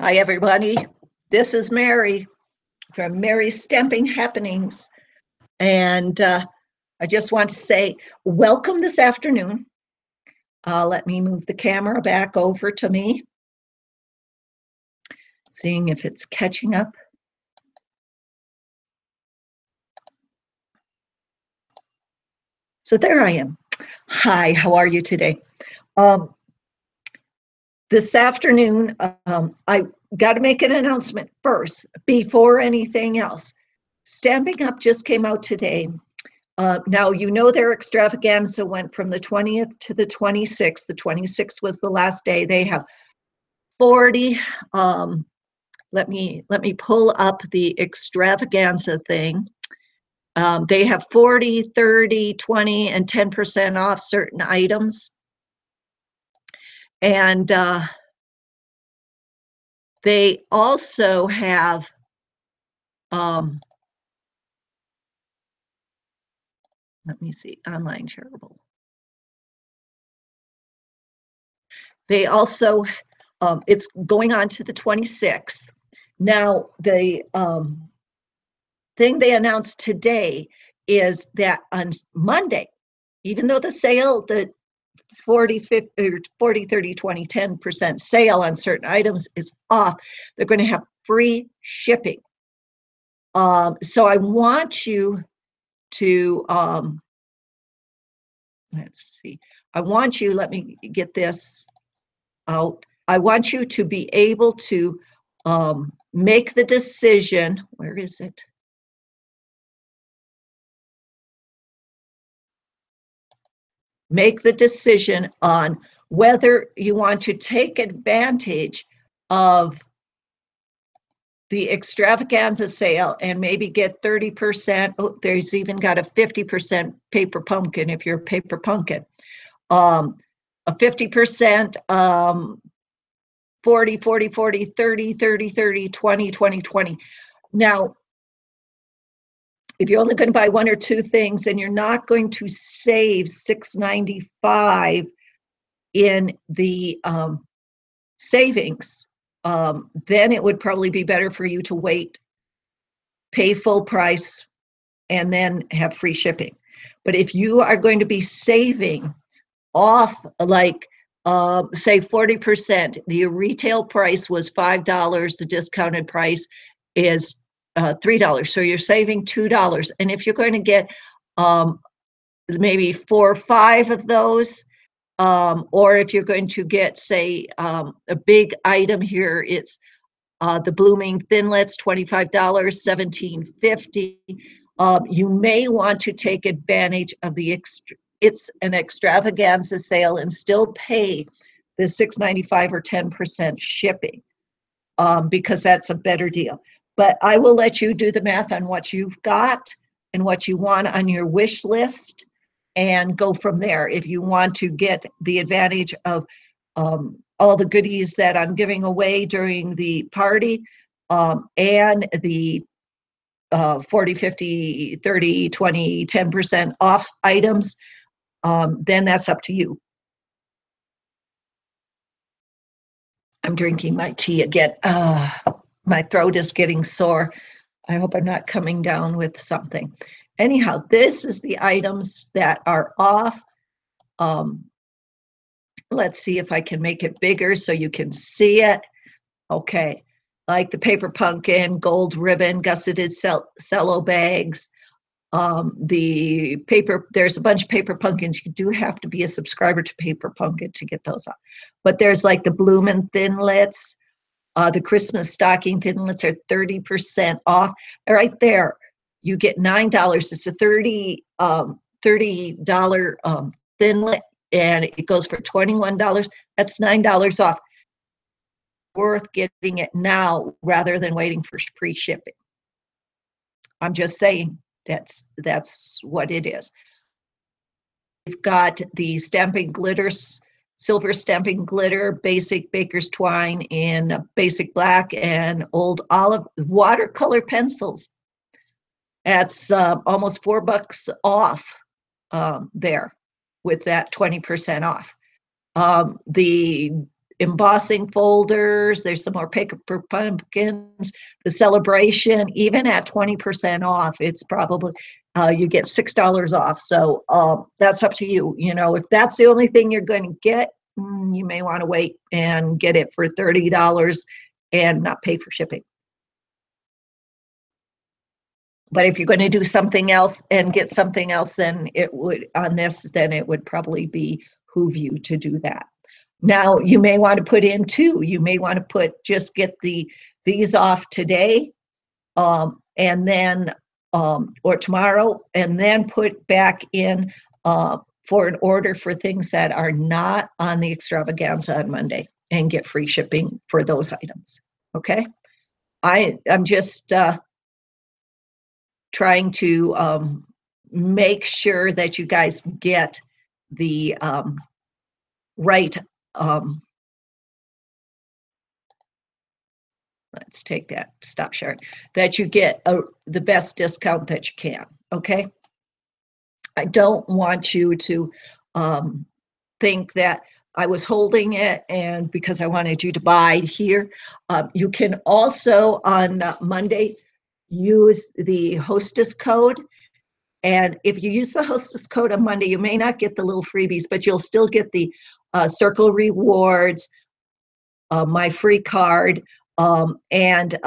Hi, everybody. This is Mary from Mary's Stamping Happenings. And I just want to say welcome this afternoon. Let me move the camera back over to me, seeing if it's catching up. So there I am. Hi, how are you today? This afternoon, I got to make an announcement first before anything else. Stamping Up just came out today. Now, you know their extravaganza went from the 20th to the 26th. The 26th was the last day. They have 40, let me pull up the extravaganza thing. They have 40, 30, 20, and 10% off certain items. And they also have let me see, online shareable. They also, it's going on to the 26th. Now, the thing they announced today is that on Monday, even though the sale, the 40, 30, 20, 10% sale on certain items is off, they're going to have free shipping. So I want you to, let's see, I want you, let me get this out. I want you to be able to make the decision. Where is it? Make the decision on whether you want to take advantage of the extravaganza sale and maybe get 30%. Oh, there's even got a 50% paper pumpkin if you're a paper pumpkin. A 50%, 40, 40, 40, 30, 30, 30, 20, 20, 20. Now, if you're only going to buy one or two things and you're not going to save $6.95 in the savings, then it would probably be better for you to wait, pay full price, and then have free shipping. But if you are going to be saving off, like, say 40%, the retail price was $5, the discounted price is $3. So you're saving $2. And if you're going to get maybe 4 or 5 of those, or if you're going to get, say, a big item here, it's the blooming thinlits, $25, $17.50. You may want to take advantage of the it's an extravaganza sale and still pay the $6.95 or 10% shipping, because that's a better deal. But I will let you do the math on what you've got and what you want on your wish list and go from there. If you want to get the advantage of all the goodies that I'm giving away during the party, and the 40, 50, 30, 20, 10% off items, then that's up to you. I'm drinking my tea again. My throat is getting sore. I hope I'm not coming down with something. Anyhow, this is the items that are off. Let's see if I can make it bigger so you can see it. Okay, like the paper pumpkin, gold ribbon, gusseted cello bags. The paper, there's a bunch of paper pumpkins. You do have to be a subscriber to Paper Pumpkin to get those off. But there's like the bloomin' thinlits. The Christmas stocking thinlits are 30% off. Right there, you get $9. It's a $30 thinlit, and it goes for $21. That's $9 off. Worth getting it now rather than waiting for free shipping. I'm just saying that's what it is. We've got the stamping glitters, silver stamping glitter, basic baker's twine in basic black and old olive, watercolor pencils. That's almost $4 off there with that 20% off. The embossing folders. There's some more paper pumpkins. The celebration, even at 20% off, it's probably you get $6 off. So that's up to you. You know, if that's the only thing you're going to get, you may want to wait and get it for $30 and not pay for shipping. But if you're going to do something else and get something else, then it would, on this, then it would probably behoove you to do that. Now, you may want to put in two. You may want to just get these off today, and then, or tomorrow, and then put back in for an order for things that are not on the extravaganza on Monday, and get free shipping for those items. Okay? I'm just trying to make sure that you guys get the right, let's take that, stop sharing, that you get the best discount that you can, okay? I don't want you to think that I was holding it and because I wanted you to buy here. You can also on Monday use the hostess code. And if you use the hostess code on Monday, you may not get the little freebies, but you'll still get the Circle Rewards, my free card, and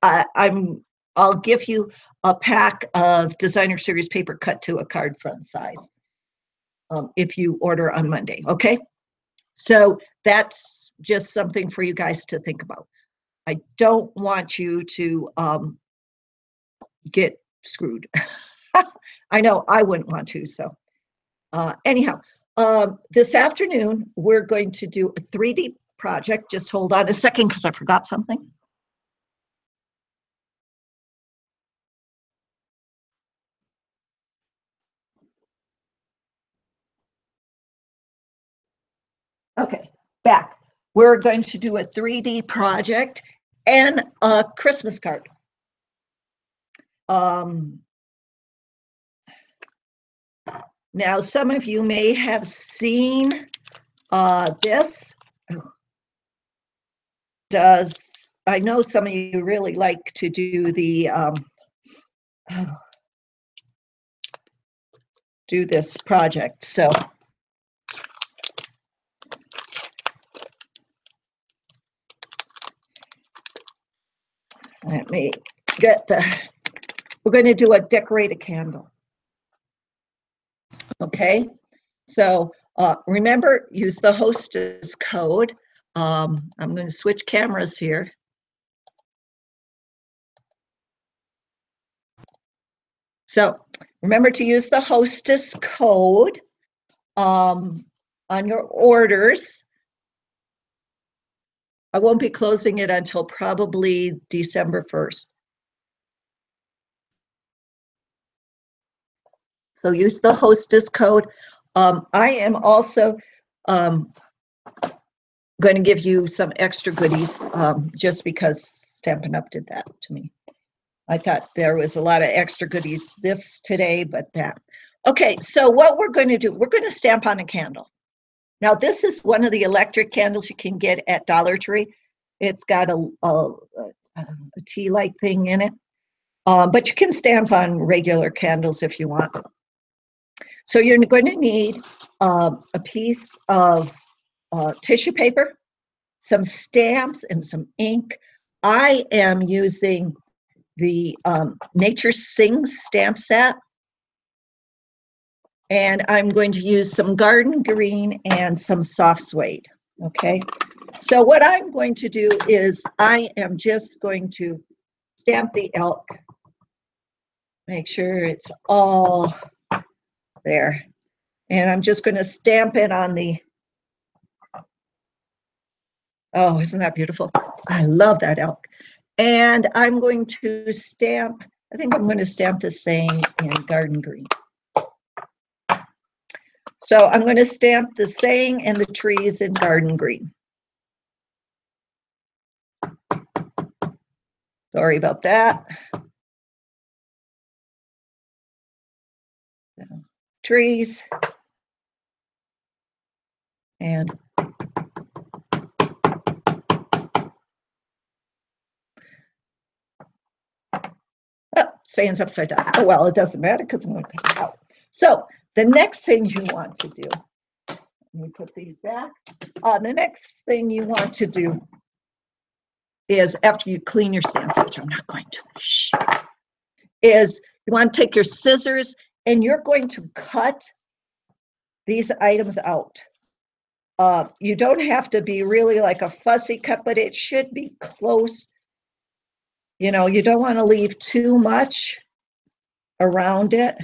I'll give you a pack of Designer Series paper cut to a card front size if you order on Monday, okay? So that's just something for you guys to think about. I don't want you to get screwed. I know I wouldn't want to, so anyhow, this afternoon we're going to do a 3D project. Just hold on a second because I forgot something. Okay, back. We're going to do a 3D project and a Christmas card. Now, some of you may have seen this. I know some of you really like to do the do this project, so let me get we're going to do a decorate a candle. Okay, so remember, use the hostess code. I'm going to switch cameras here. So remember to use the hostess code on your orders. I won't be closing it until probably December 1st. So use the hostess code. I am also going to give you some extra goodies just because Stampin' Up! Did that to me. I thought there was a lot of extra goodies this today, but that. Okay, so what we're going to do, we're going to stamp on a candle. Now, this is one of the electric candles you can get at Dollar Tree. It's got a tea-like thing in it, but you can stamp on regular candles if you want. So you're going to need a piece of tissue paper, some stamps, and some ink. I am using the Nature Sings stamp set. And I'm going to use some garden green and some soft suede, okay? So what I'm going to do is I am just going to stamp the elk, make sure it's all there. And I'm just going to stamp it on the, oh, isn't that beautiful? I love that elk. And I'm going to stamp, I think I'm going to stamp the saying in garden green. So I'm going to stamp the saying and the trees in garden green. Sorry about that. Trees and saying it's upside down. Oh, well, it doesn't matter because I'm going to take it out. So the next thing you want to do, let me put these back. The next thing you want to do is after you clean your stamps, which I'm not going to, is you want to take your scissors and you're going to cut these items out. You don't have to be really like a fussy cut, but it should be close. You know, you don't want to leave too much around it,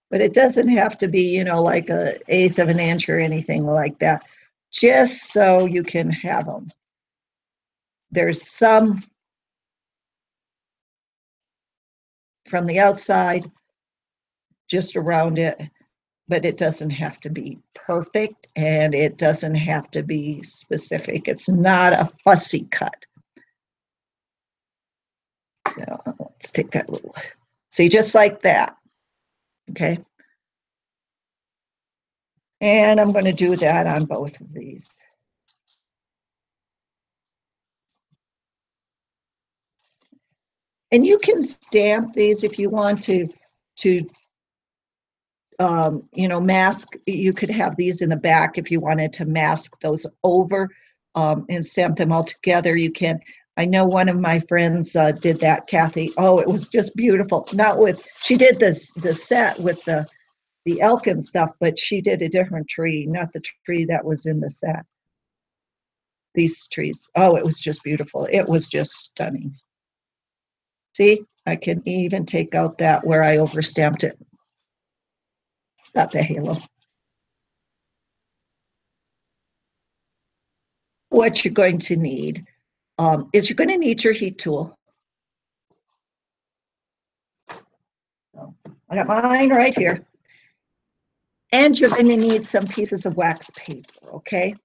but it doesn't have to be, you know, like 1/8 of an inch or anything like that, just so you can have them. There's some from the outside, just around it, but it doesn't have to be perfect and it doesn't have to be specific. It's not a fussy cut. So let's take that little, see, just like that, okay? And I'm going to do that on both of these. And you can stamp these if you want to you know, mask. You could have these in the back if you wanted to mask those over and stamp them all together. You can. I know one of my friends did that, Kathy. Oh, it was just beautiful. Not with, she did this the set with the elk and stuff, but she did a different tree, not the tree that was in the set. These trees. Oh, it was just beautiful. It was just stunning. See, I can even take out that where I overstamped it. Got the halo. What you're going to need is you're going to need your heat tool. I got mine right here. And you're going to need some pieces of wax paper, okay?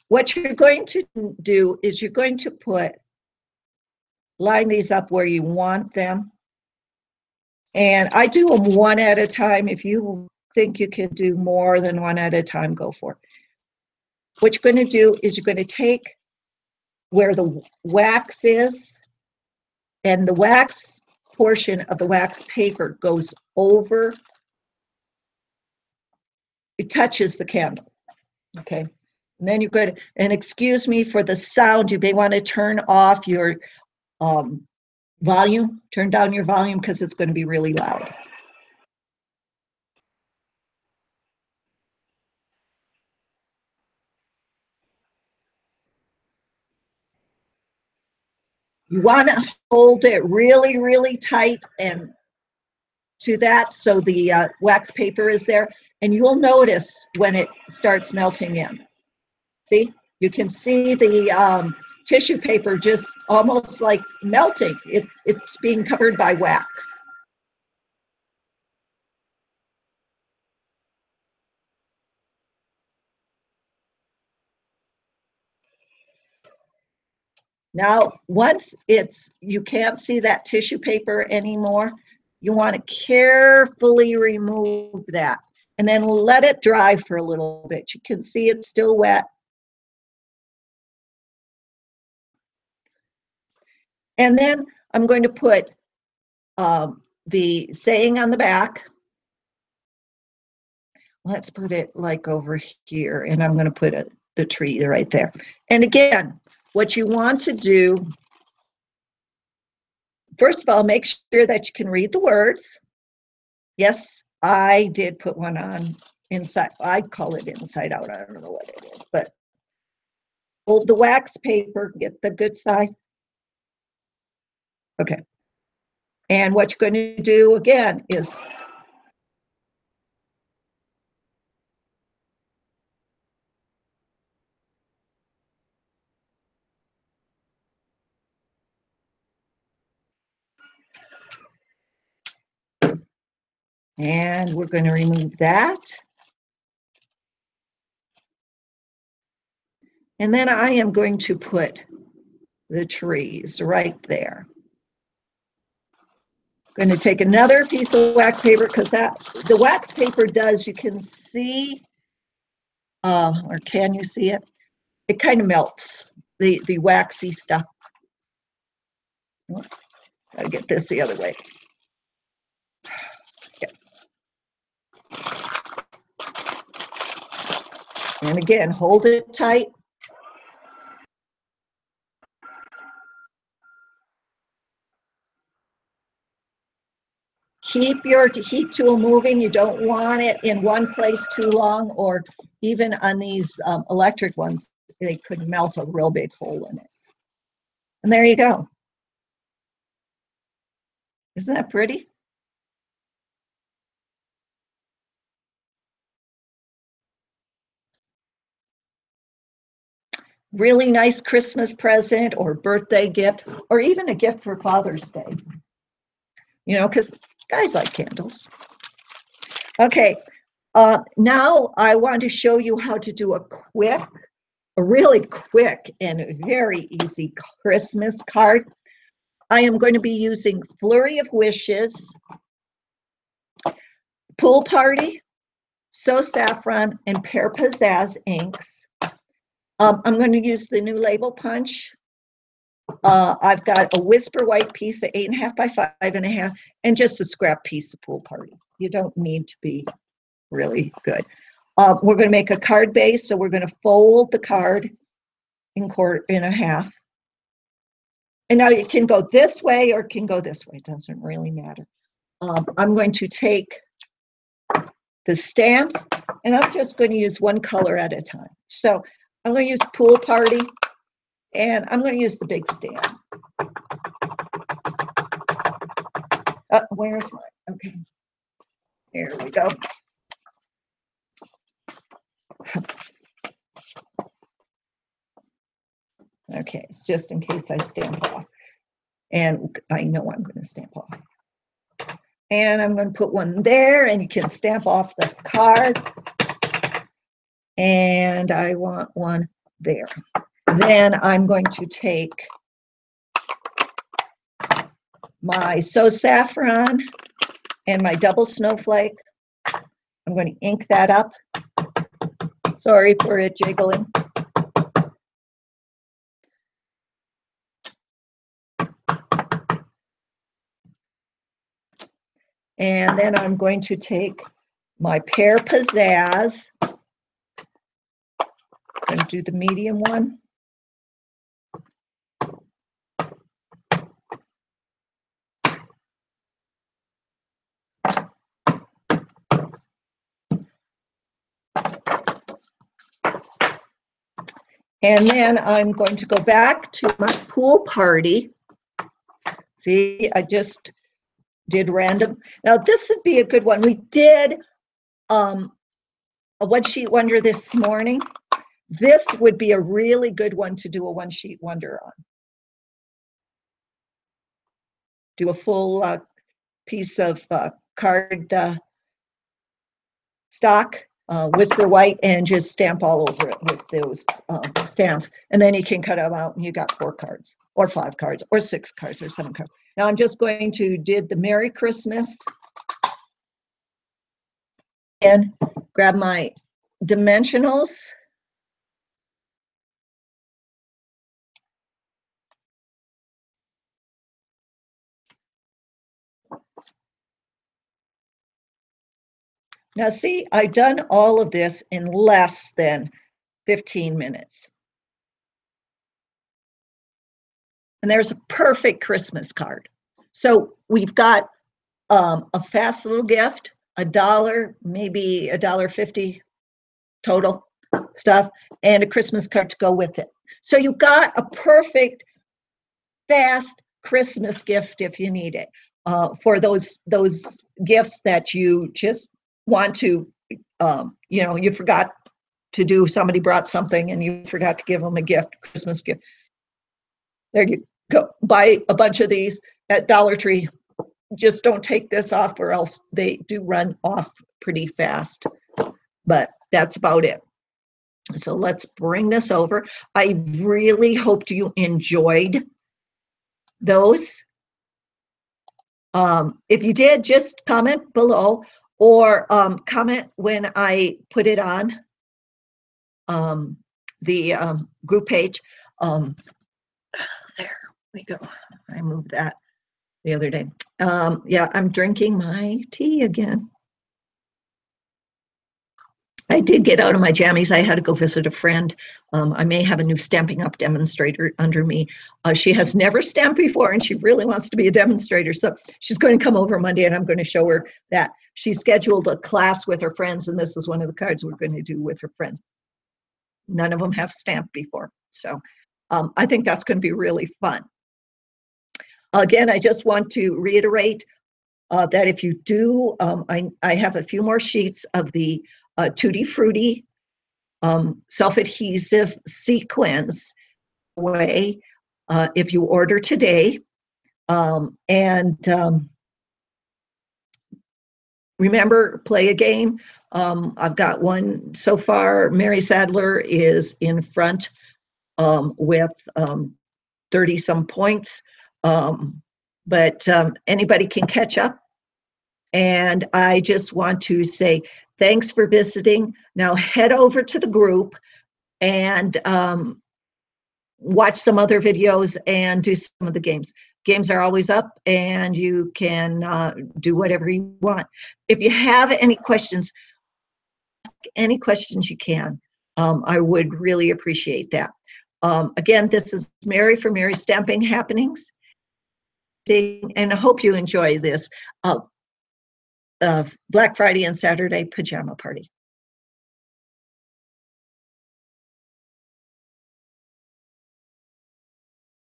What you're going to do is you're going to line these up where you want them. And I do them one at a time. If you think you can do more than one at a time, go for it. What you're going to do is you're going to take where the wax is, and the wax portion of the wax paper goes over, it touches the candle, okay? And then you're going to, and excuse me for the sound, you may want to turn off your volume, turn down your volume because it's going to be really loud. You want to hold it really, really tight and to that so the wax paper is there, and you'll notice when it starts melting in. See, you can see the tissue paper just almost like melting. It's being covered by wax. Now, once you can't see that tissue paper anymore, you want to carefully remove that and then let it dry for a little bit. You can see it's still wet. And then I'm going to put the saying on the back. Let's put it like over here, and I'm going to put the tree right there. And again, what you want to do, first of all, make sure that you can read the words. Yes, I did put one on inside. I call it inside out. I don't know what it is, but hold the wax paper, get the good side. Okay. And what you're going to do again is and we're going to remove that. And then I am going to put the trees right there. I'm going to take another piece of wax paper because the wax paper does, you can see, or can you see it? It kind of melts the waxy stuff. Gotta get this the other way. Yeah. And again, hold it tight. Keep your heat tool moving. You don't want it in one place too long, or even on these electric ones, they could melt a real big hole in it. And there you go. Isn't that pretty? Really nice Christmas present or birthday gift, or even a gift for Father's Day. You know, because guys like candles. Okay, now I want to show you how to do a really quick and very easy Christmas card. I am going to be using Flurry of Wishes, Pool Party, So Saffron, and Pear Pizzazz inks. I'm going to use the new label punch. I've got a Whisper White piece of 8.5 by 5.5, and just a scrap piece of Pool Party. You don't need to be really good. We're going to make a card base, so we're going to fold the card in a half. And now it can go this way or it can go this way. It doesn't really matter. I'm going to take the stamps, and I'm just going to use one color at a time. So I'm going to use Pool Party, and I'm going to use the big stamp. Where's mine? Okay. There we go. Okay, it's just in case I stamp off. And I know I'm going to stamp off. And I'm going to put one there, and you can stamp off the card. And I want one there. Then I'm going to take my So Saffron and my double snowflake. I'm going to ink that up. Sorry for it jiggling. And then I'm going to take my Pear Pizzazz. I'm going to do the medium one. And then I'm going to go back to my Pool Party. See, I just did random. Now this would be a good one. We did a one sheet wonder this morning. This would be a really good one to do a one sheet wonder on. Do a full piece of card stock, Whisper White, and just stamp all over it with those stamps. And then you can cut them out and you got 4 cards or 5 cards or 6 cards or 7 cards. Now I'm just going to do the Merry Christmas and grab my dimensionals. Now see, I've done all of this in less than 15 minutes. And there's a perfect Christmas card. So we've got a fast little gift, $1, maybe $1.50 total stuff, and a Christmas card to go with it. So you got a perfect fast Christmas gift if you need it, for those gifts that you just want to, you know, you forgot to do, somebody brought something and you forgot to give them a gift, Christmas gift. There you go. Buy a bunch of these at Dollar Tree. Just don't take this off, or else they do run off pretty fast. But that's about it. So let's bring this over. I really hoped you enjoyed those. If you did, just comment below, or comment when I put it on the group page. There we go. I moved that. the other day. Yeah, I'm drinking my tea again. I did get out of my jammies. I had to go visit a friend. I may have a new Stampin' Up! Demonstrator under me. She has never stamped before, and she really wants to be a demonstrator. So she's going to come over Monday, and I'm going to show her that. She scheduled a class with her friends, and this is one of the cards we're going to do with her friends. None of them have stamped before. So I think that's going to be really fun. Again, I just want to reiterate that if you do, I have a few more sheets of the Tutti Frutti self-adhesive sequins away if you order today. Remember, play a game. I've got one so far. Mary Sadler is in front with 30 some points, but anybody can catch up. And I just want to say thanks for visiting. Now head over to the group and watch some other videos and do some of the games. Games are always up, and you can do whatever you want. If you have any questions, ask any questions you can. I would really appreciate that. Again, this is Mary from Mary's Stamping Happenings, and I hope you enjoy this Black Friday and Saturday pajama party.